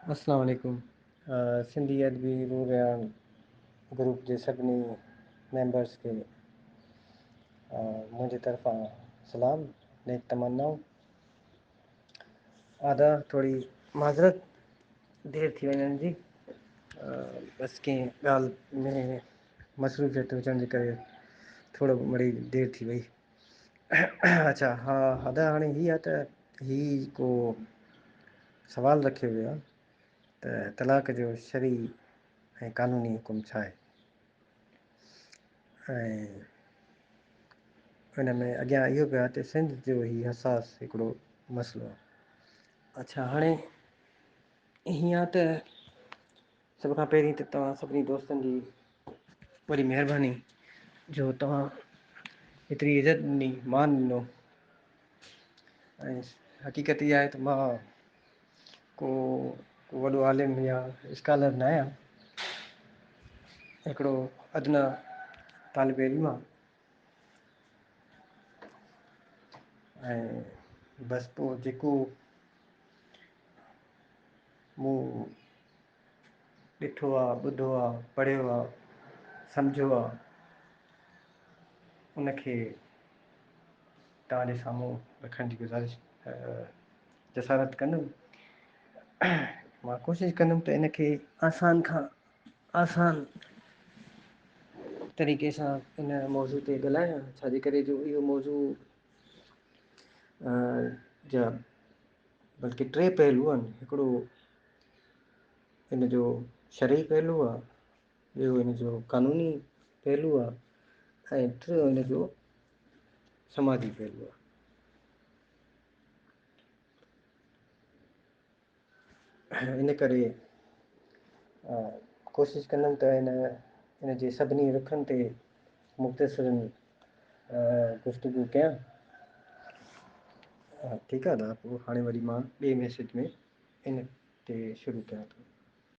अस्सलाम वालेकुम। सिंधी अदबी रूरान ग्रुप जे सभिनी मेंबर्स खे मुंहिंजी तरफ़ां सलाम, नेक तमन्नाऊं, आदाब। थोड़ी माज़रत देरि थी वञण जी, बसि कंहिं ॻाल्हि में मसरूफ़ियत हुजण जे करे थोरो मिड़ई देरि थी वई। अच्छा, हा अदा, हाणे हीअ आहे त हीअ को सवाल रखियो वियो आहे त तलाक जो शरई ऐं क़ानूनी हुकुम छा आहे, ऐं हिन में अॻियां इहो पियो आहे त सिंध जो ई हसास हिकिड़ो मसइलो आहे। अच्छा, हाणे हीअं आहे त सभ खां पहिरीं त तव्हां सभिनी दोस्तनि जी वॾी महिरबानी जो तव्हां हेतिरी इज़त ॾिनी, मान ॾिनो। ऐं हक़ीक़त इहा आहे त मां को वॾो आलिम या स्कॉलर न आहियां, हिकिड़ो अदना तालिब इल्मु आहे। ऐं बसि पोइ जेको मूं ॾिठो आहे, ॿुधो आहे, पढ़ियो आहे, सम्झो आहे, उनखे तव्हांजे साम्हूं रखण जी गुज़ारिश जसारत कंदुमि। मां कोशिशि कंदुमि त इनखे आसान खां आसान तरीक़े सां इन मौज़ू ते ॻाल्हायां, छाजे करे जो इहो मौज़ू जा बल्कि टे पहलू आहिनि। हिकिड़ो इन जो शरई पहलू आहे, ॿियो इन जो क़ानूनी पहलू आहे, ऐं टियों इन जो समाजी पहलू आहे। इन करे कोशिशि कंदुमि त इन जे सभिनी रुखनि ते मुख़्तसिरन गुफ़्तगू कयां। ठीकु आहे, पोइ हाणे वरी मां ॿिए मैसेज में इन ते शुरू कयां थो।